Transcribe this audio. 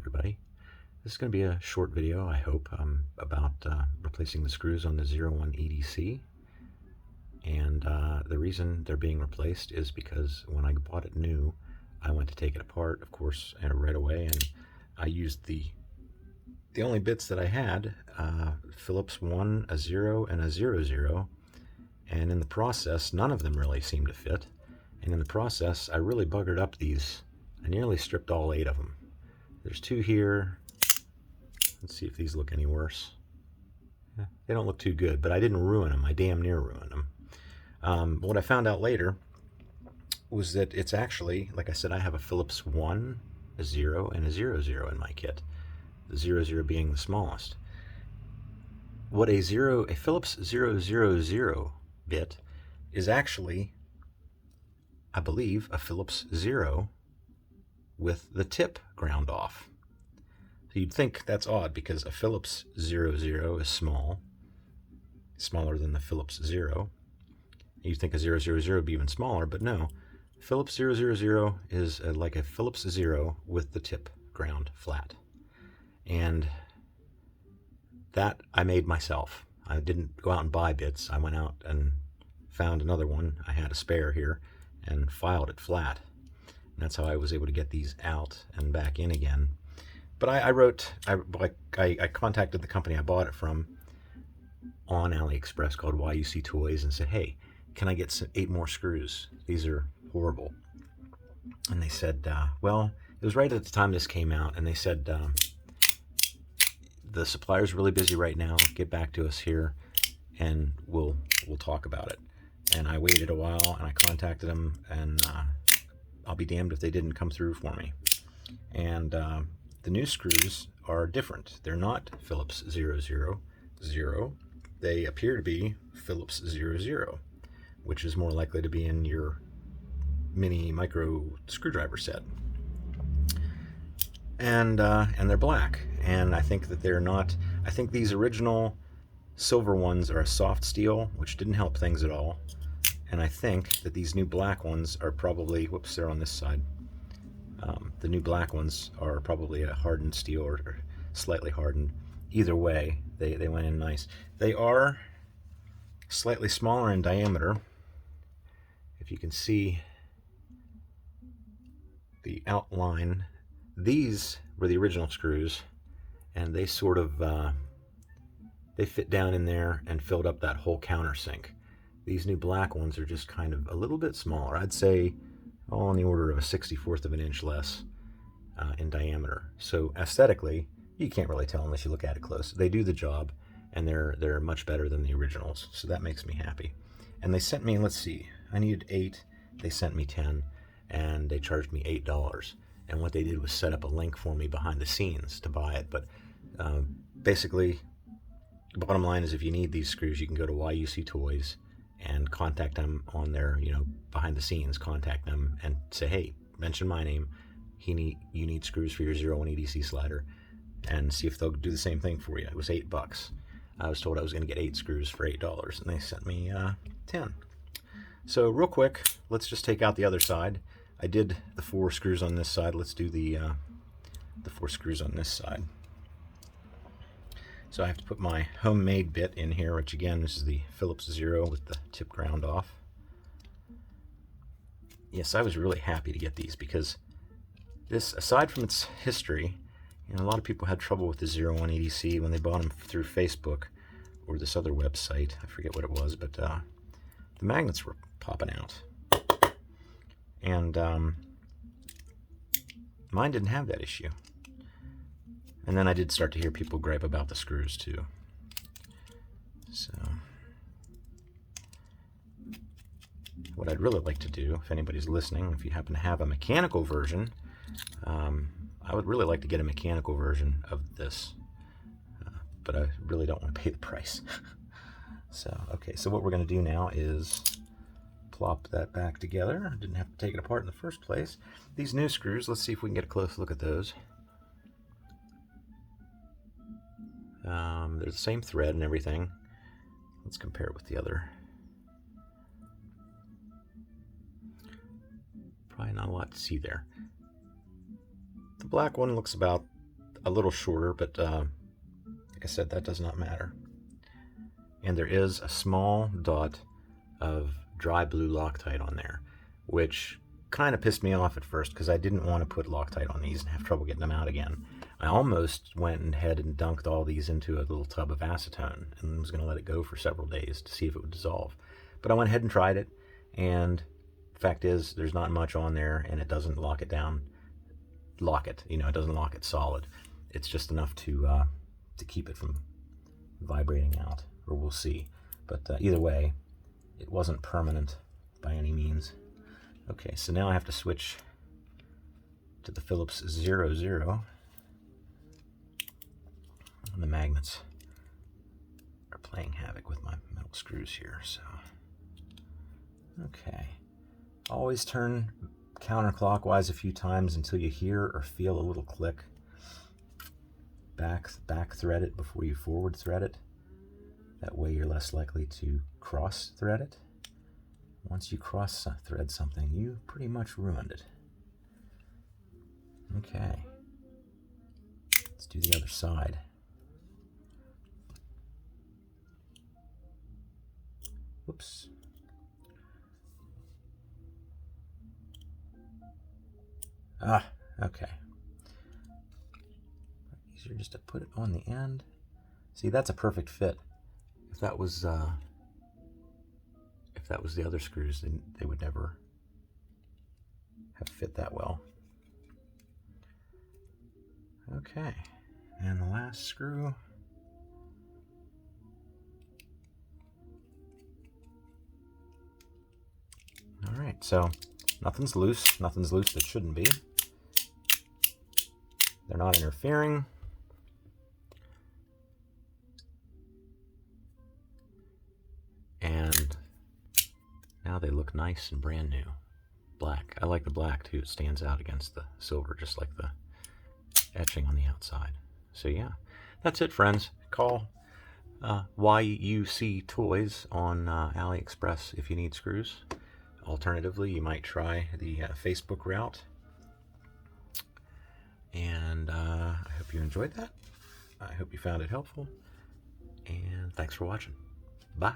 everybody. This is going to be a short video, I hope, about replacing the screws on the 01 EDC. And the reason they're being replaced is because when I bought it new, I went to take it apart, of course, right away, and I used the only bits that I had, Phillips 1, a 0, and a 00, and in the process, none of them really seemed to fit. And in the process, I really buggered up these. I nearly stripped all 8 of them. There's 2 here. Let's see if these look any worse. Yeah, they don't look too good, but I didn't ruin them. I damn near ruined them. What I found out later was that it's actually, like I said, I have a Phillips 1, a 0, and a 00 in my kit. The 00 being the smallest. What a Phillips 000 bit is actually, I believe, a Phillips 0 with the tip ground off. So you'd think that's odd because a Phillips 00 is small, smaller than the Phillips 0. You'd think a 000 would be even smaller, but no. Phillips 000 is like a Phillips 0 with the tip ground flat. And that I made myself. I didn't go out and buy bits. I went out and found another one. I had a spare here and filed it flat. And that's how I was able to get these out and back in again. But I contacted the company I bought it from on AliExpress called YUC Toys and said, hey, can I get 8 more screws? These are horrible. And they said, well, it was right at the time this came out, and they said, the supplier's really busy right now. Get back to us here, and we'll talk about it. And I waited a while, and I contacted them, and I'll be damned if they didn't come through for me. And the new screws are different. They're not Phillips 000. They appear to be Phillips 00, which is more likely to be in your mini micro screwdriver set. And they're black. And I think that they're not. I think these original silver ones are a soft steel, which didn't help things at all. And I think that these new black ones are probably, whoops, they're on this side. The new black ones are probably a hardened steel or slightly hardened. Either way, they went in nice. They are slightly smaller in diameter. If you can see the outline, these were the original screws, and they sort of they fit down in there and filled up that whole countersink. These new black ones are just kind of a little bit smaller. I'd say on the order of a 64th of an inch less in diameter. So aesthetically, you can't really tell unless you look at it close. They do the job, and they're much better than the originals. So that makes me happy. And they sent me, let's see, I needed 8. They sent me 10, and they charged me $8. And what they did was set up a link for me behind the scenes to buy it. But basically, the bottom line is if you need these screws, you can go to YUC Toys and contact them on their, behind the scenes, contact them and say, hey, mention my name. You need screws for your 01 EDC slider, and see if they'll do the same thing for you. It was $8. I was told I was going to get 8 screws for $8, and they sent me 10. So real quick, let's just take out the other side. I did the 4 screws on this side. Let's do the 4 screws on this side. So I have to put my homemade bit in here, which again, this is the Phillips 0 with the tip ground off. Yes, I was really happy to get these because this, aside from its history, a lot of people had trouble with the 01 EDC when they bought them through Facebook or this other website. I forget what it was, but the magnets were popping out. And mine didn't have that issue. And then I did start to hear people gripe about the screws too. So what I'd really like to do, if anybody's listening, if you happen to have a mechanical version, I would really like to get a mechanical version of this. But I really don't want to pay the price. So, okay, so what we're going to do now is plop that back together. I didn't have to take it apart in the first place. These new screws, let's see if we can get a close look at those. They're the same thread and everything. Let's compare it with the other. Probably not a lot to see there. The black one looks about a little shorter, but like I said, that does not matter. And there is a small dot of dry blue Loctite on there, which kind of pissed me off at first because I didn't want to put Loctite on these and have trouble getting them out again. I almost went ahead and dunked all these into a little tub of acetone and was going to let it go for several days to see if it would dissolve. But I went ahead and tried it, and the fact is there's not much on there, and it doesn't lock it down. It doesn't lock it solid. It's just enough to keep it from vibrating out, or we'll see. But either way, it wasn't permanent by any means. Okay, so now I have to switch to the Phillips 00. And the magnets are playing havoc with my metal screws here, so. Okay. Always turn counterclockwise a few times until you hear or feel a little click. Back thread it before you forward thread it. That way you're less likely to cross thread it. Once you cross thread something, you pretty much ruined it. Okay. Let's do the other side. Whoops. Okay. Easier just to put it on the end. See, that's a perfect fit. If that was the other screws, then they would never have fit that well. Okay, and the last screw. All right, so nothing's loose that shouldn't be. They're not interfering. And now they look nice and brand new. Black. I like the black too. It stands out against the silver, just like the etching on the outside. So yeah, that's it, friends. Call YUC Toys on AliExpress if you need screws. Alternatively, you might try the Facebook route. And I hope you enjoyed that. I hope you found it helpful. And thanks for watching. Bye.